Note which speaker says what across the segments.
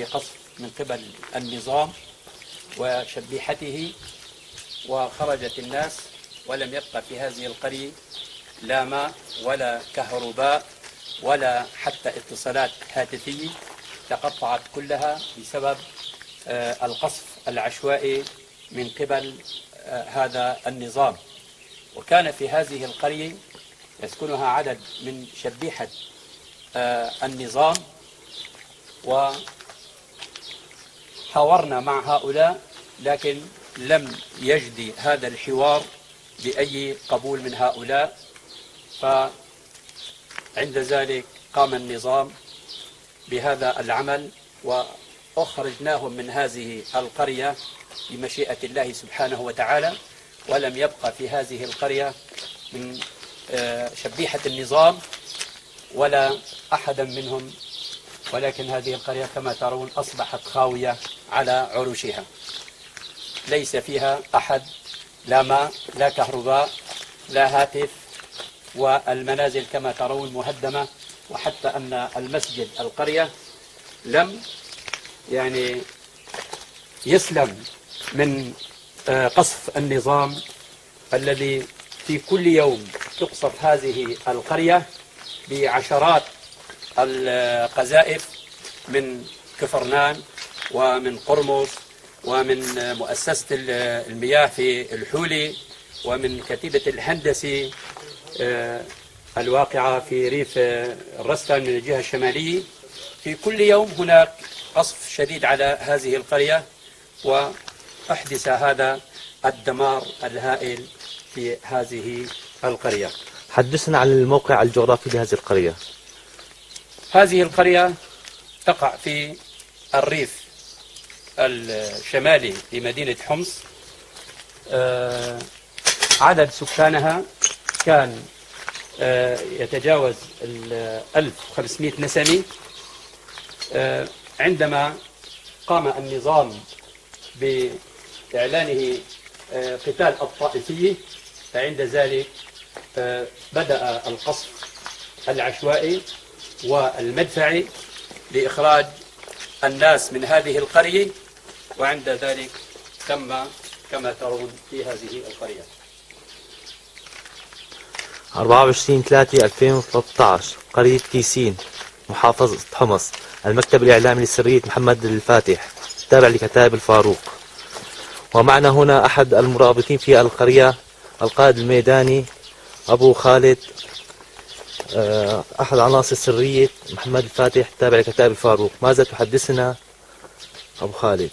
Speaker 1: فيه قصف من قبل النظام وشبيحته، وخرجت الناس ولم يبقى في هذه القرية لا ماء ولا كهرباء ولا حتى اتصالات هاتفية، تقطعت كلها بسبب القصف العشوائي من قبل هذا النظام. وكان في هذه القرية يسكنها عدد من شبيحة النظام، وحاورنا مع هؤلاء لكن لم يجدي هذا الحوار بأي قبول من هؤلاء. فعند ذلك قام النظام بهذا العمل وأخرجناهم من هذه القرية بمشيئة الله سبحانه وتعالى، ولم يبقى في هذه القرية من شبيحة النظام ولا أحدا منهم، ولكن هذه القرية كما ترون أصبحت خاوية على عروشها، ليس فيها أحد، لا ماء لا كهرباء لا هاتف، والمنازل كما ترون مهدمة، وحتى أن المسجد القرية لم يسلم من قصف النظام الذي في كل يوم تقصف هذه القرية بعشرات القذائف من كفرنان ومن قرمز ومن مؤسسة المياه في الحولي ومن كتيبة الهندسي الواقعة في ريف الرستان من الجهة الشمالية. في كل يوم هناك قصف شديد على هذه القرية، وأحدث هذا الدمار الهائل في هذه القرية.
Speaker 2: حدثنا عن الموقع الجغرافي لهذه القرية.
Speaker 1: هذه القرية تقع في الريف الشمالي لمدينة حمص. عدد سكانها كان يتجاوز 1500 نسمة. عندما قام النظام بإعلانه قتال الطائفية، فعند ذلك بدأ القصف العشوائي والمدفعي لإخراج الناس من هذه القرية، وعند ذلك تم كما ترون في هذه القرية.
Speaker 2: 24/3/2013 قرية كيسين محافظة حمص، المكتب الإعلامي لسرية محمد الفاتح تابع لكتائب الفاروق. ومعنا هنا أحد المرابطين في القرية، القائد الميداني أبو خالد، أحد عناصر سرية محمد الفاتح تابع لكتائب الفاروق. ماذا تحدثنا أبو خالد؟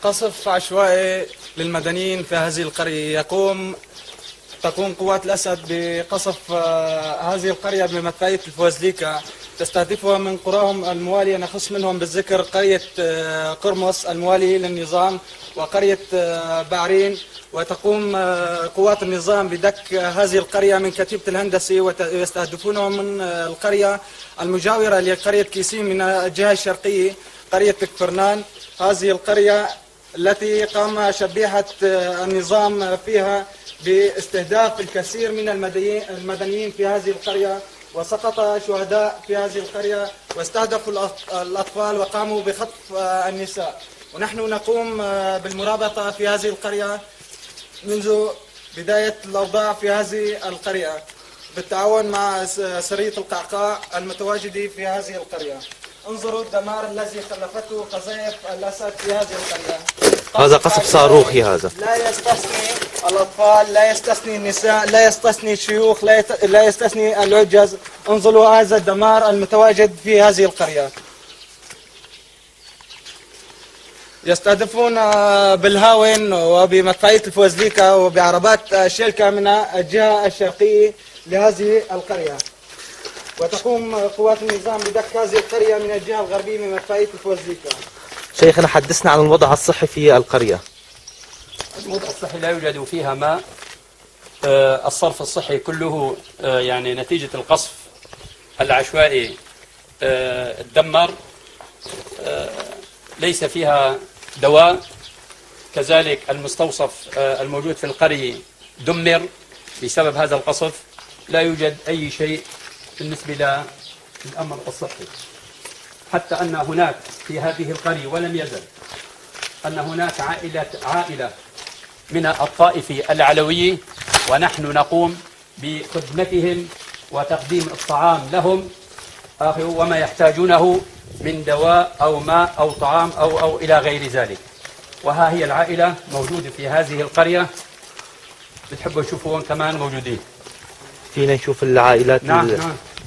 Speaker 3: قصف عشوائي للمدنيين في هذه القرية. تقوم قوات الأسد بقصف هذه القرية بمدفعية الفوزليكا، تستهدفها من قراهم الموالية، نخص منهم بالذكر قرية قرمص الموالية للنظام وقرية بعرين. وتقوم قوات النظام بدك هذه القرية من كتيبة الهندسي، ويستهدفونهم من القرية المجاورة لقرية كيسين من الجهة الشرقية، قرية كفرنان. هذه القرية التي قام شبيحة النظام فيها باستهداف الكثير من المدنيين في هذه القرية، وسقط شهداء في هذه القرية، واستهدفوا الأطفال وقاموا بخطف النساء. ونحن نقوم بالمرابطة في هذه القرية منذ بداية الأوضاع في هذه القرية بالتعاون مع سرية القعقاع المتواجدة في هذه القرية. انظروا الدمار الذي خلفته قذائف الأسد في هذه القرية.
Speaker 2: هذا قصف صاروخي، هذا
Speaker 3: لا يستثني الأطفال، لا يستثني النساء، لا يستثني الشيوخ، لا يستثني العجز. انظروا هذا الدمار المتواجد في هذه القرية. يستهدفون بالهاون وبمدفعية الفوزليكا وبعربات شيلكا من الجهة الشرقية لهذه القرية، وتقوم قوات النظام بدك هذه القرية من الجهة الغربية من مدفعية الفوزليكا.
Speaker 2: شيخنا حدثنا عن الوضع الصحي في القرية.
Speaker 1: الوضع الصحي لا يوجد فيها ماء. الصرف الصحي كله نتيجة القصف العشوائي تدمر. ليس فيها دواء. كذلك المستوصف الموجود في القرية دمر بسبب هذا القصف. لا يوجد أي شيء بالنسبة للأمر الصحي. حتى أن هناك في هذه القرية ولم يزل أن هناك عائلة من الطائف العلوي، ونحن نقوم بخدمتهم وتقديم الطعام لهم وما يحتاجونه من دواء أو ماء أو طعام أو إلى غير ذلك. وها هي العائلة موجودة في هذه القرية، بتحبوا تشوفوهم كمان موجودين.
Speaker 2: فينا نشوف العائلات.
Speaker 1: نعم.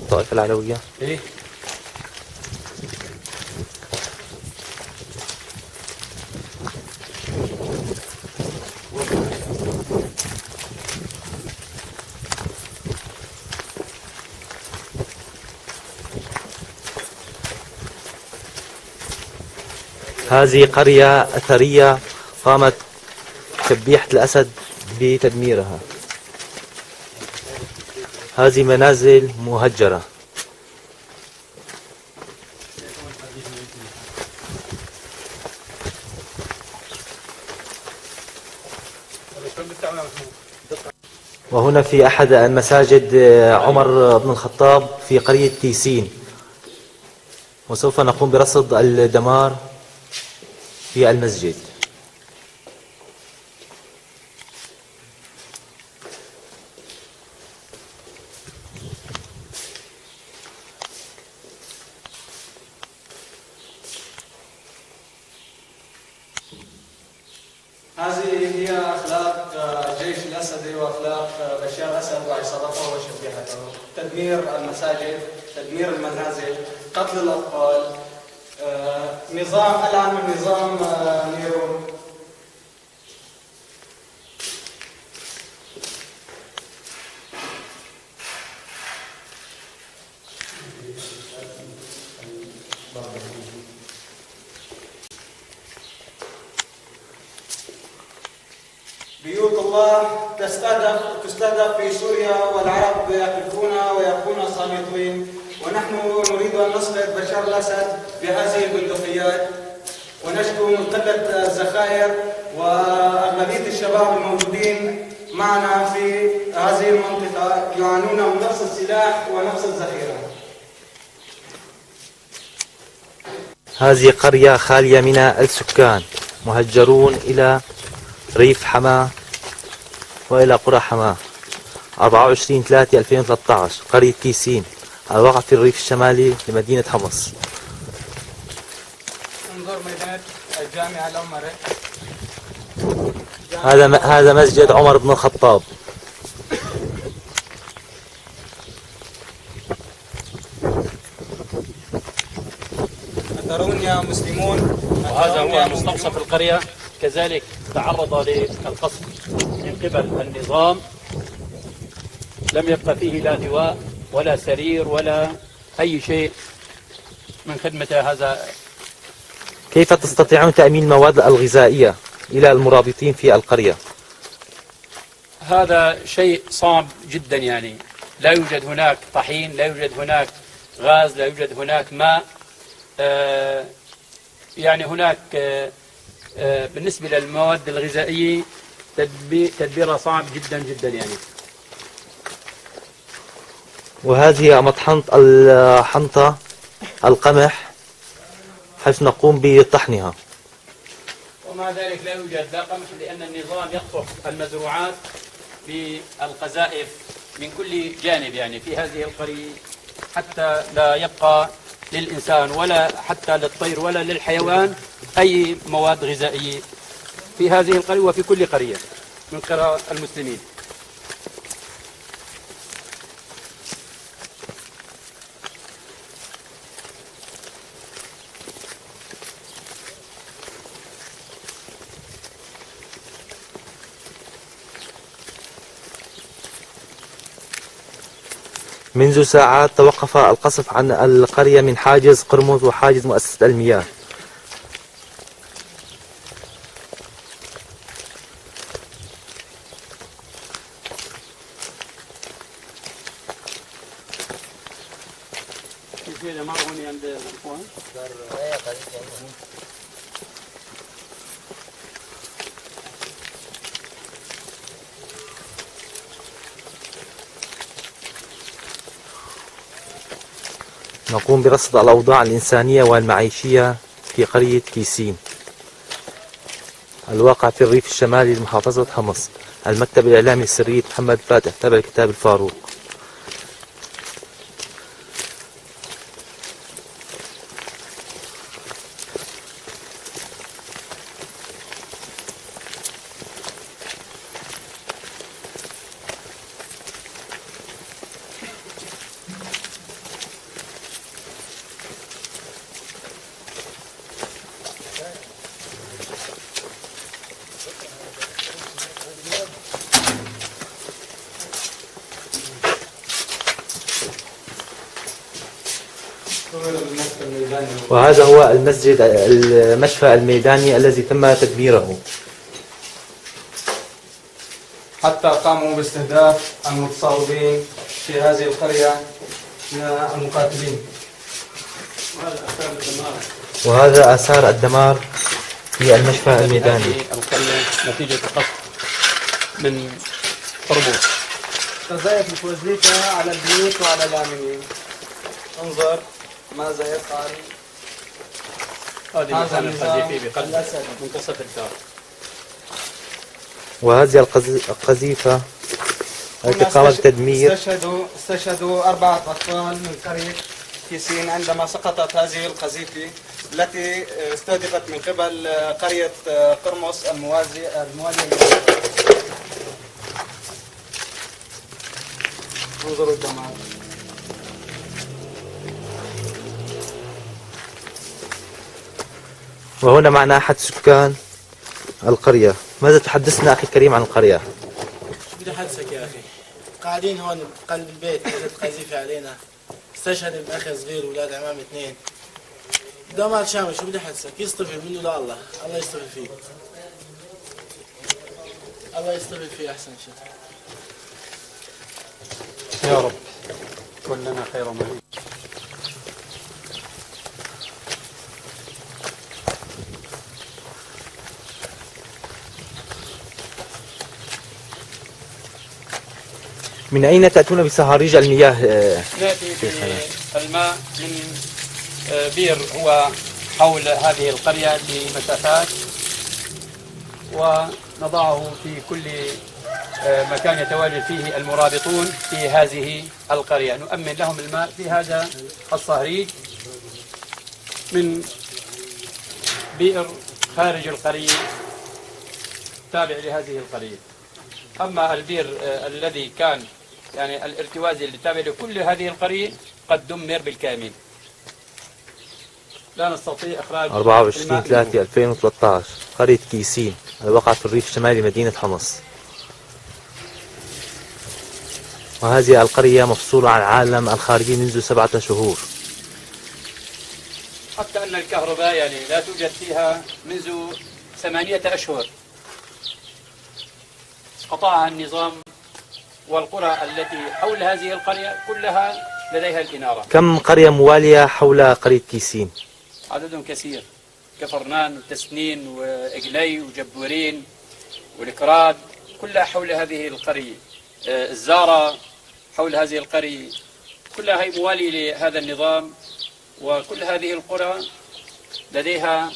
Speaker 2: الطائفة العلوية.
Speaker 1: إيه؟
Speaker 2: هذه قرية أثرية قامت شبيحة الأسد بتدميرها. هذه منازل مهجرة. وهنا في أحد المساجد عمر بن الخطاب في قرية تيسين، وسوف نقوم برصد الدمار في المسجد.
Speaker 3: هذه هي أخلاق جيش الأسد وأخلاق بشار الأسد وعصابته وشبيهته: تدمير المساجد، تدمير المنازل، قتل الأطفال، نظام الآن من نظام نيرون. بيوت الله تستهدف في سوريا، والعرب يقفون ويبقون صامتين، ونحن نريد أن نسقط بشار الأسد بهذه البندقيات، ونشكو من قلة الذخائر وأغلبية الشباب الموجودين معنا في هذه المنطقة يعانون من نقص السلاح ونقص الذخيرة.
Speaker 2: هذه قرية خالية من السكان، مهجرون إلى ريف حماة وإلى قرى حماة. 24/3/2013 قرية تيسين الواقع في الريف الشمالي لمدينة حمص.
Speaker 3: انظر ميدان الجامعة الأمري.
Speaker 2: هذا مسجد عمر بن الخطاب.
Speaker 3: ترون يا مسلمون،
Speaker 1: وهذا هو مستوصف القرية، كذلك تعرض للقصف من قبل النظام، لم يبقى فيه لا دواء ولا سرير ولا أي شيء من خدمة هذا.
Speaker 2: كيف تستطيعون تأمين المواد الغذائية إلى المرابطين في القرية؟
Speaker 1: هذا شيء صعب جدا، يعني لا يوجد هناك طحين، لا يوجد هناك غاز، لا يوجد هناك ماء. يعني هناك بالنسبة للمواد الغذائية تدبيرها صعب جدا جدا يعني.
Speaker 2: وهذه مطحنة الحنطة القمح حيث نقوم بطحنها.
Speaker 1: ومع ذلك لا يوجد لا قمح، لأن النظام يقطف المزروعات بالقذائف من كل جانب يعني في هذه القرية، حتى لا يبقى للإنسان ولا حتى للطير ولا للحيوان أي مواد غذائية في هذه القرية وفي كل قرية من قرى المسلمين.
Speaker 2: منذ ساعات توقف القصف عن القرية من حاجز قرمز وحاجز مؤسسة المياه. نقوم برصد الأوضاع الإنسانية والمعيشية في قرية كيسين الواقع في الريف الشمالي لمحافظة حمص. المكتب الإعلامي لسرية محمد الفاتح تابع لكتاب الفاروق. وهذا هو المشفى الميداني الذي تم تدميره.
Speaker 3: حتى قاموا باستهداف المتصاوبين في هذه القرية من المقاتلين.
Speaker 2: وهذا آثار الدمار في المشفى الميداني.
Speaker 1: القرية نتيجة قصف من طربوس.
Speaker 3: تزايد الفوزليكا على البيوت وعلى الآمنين. انظر ماذا يفعل
Speaker 1: هذا القذيفة بقلب منتصف الدار.
Speaker 2: وهذه القذيفة التي قامت بالتدمير.
Speaker 3: استشهدوا 4 أطفال من قرية كيسين عندما سقطت هذه القذيفة التي استهدفت من قبل قرية قرمص الموالية. انظروا الدمار.
Speaker 2: وهنا معنا أحد سكان القرية. ماذا تحدثنا أخي الكريم عن القرية؟
Speaker 4: شو بدي أحدثك يا أخي؟ قاعدين هون بقلب البيت، نزلت قذيفة علينا، استشهد الأخ صغير وولاد عمام 2. دمار شامل. شو بدي أحدثك؟ يصطفي منه لله، الله يصطفي فيه. الله يصطفي فيه أحسن شيء.
Speaker 1: يا رب كن لنا خير معين.
Speaker 2: من أين تأتون بصهاريج المياه؟
Speaker 1: نأتي بالماء من بير هو حول هذه القرية بمسافات، ونضعه في كل مكان يتواجد فيه المرابطون في هذه القرية. نؤمن لهم الماء في هذا الصهريج من بئر خارج القرية تابع لهذه القرية. أما البئر الذي كان يعني الارتوازي اللي تابع لكل هذه القرية قد دمر بالكامل. لا نستطيع إخراج
Speaker 2: 24/3/2013 قرية كيسين الواقع في الريف الشمالي مدينة حمص. وهذه القرية مفصولة عن العالم الخارجي منذ 7 شهور.
Speaker 1: حتى أن الكهرباء يعني لا توجد فيها منذ 8 أشهر. قطعها النظام، والقرى التي حول هذه القرية كلها لديها الإنارة.
Speaker 2: كم قرية موالية حول قرية كيسين؟
Speaker 1: عددهم كثير، كفرنان وتسنين وإقلي وجبورين والكراد كلها حول هذه القرية. الزارة حول هذه القرية كلها هي موالية لهذا النظام. وكل هذه القرى لديها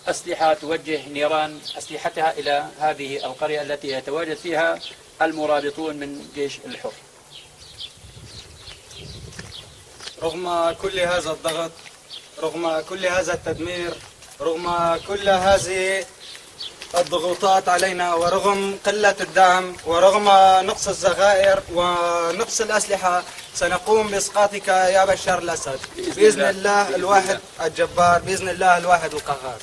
Speaker 1: أسلحة توجه نيران أسلحتها إلى هذه القرية التي يتواجد فيها المرابطون من جيش الحر.
Speaker 3: رغم كل هذا الضغط، رغم كل هذا التدمير، رغم كل هذه الضغوطات علينا، ورغم قلة الدعم، ورغم نقص الذخائر ونقص الأسلحة، سنقوم بإسقاطك يا بشار الأسد بإذن الله الواحد الجبار، بإذن الله الواحد القهار.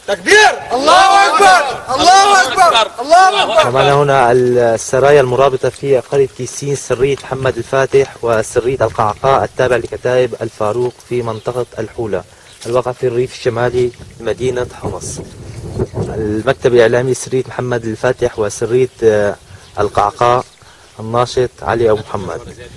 Speaker 3: تكبير! الله أكبر! الله أكبر! الله أكبر!
Speaker 2: معنا هنا السرايا المرابطة في قرية كيسين، سرية محمد الفاتح وسرية القعقاع التابع لكتائب الفاروق في منطقة الحولة الواقع في الريف الشمالي لمدينة حمص. المكتب الإعلامي سرية محمد الفاتح وسرية القعقاع الناشط علي أبو محمد.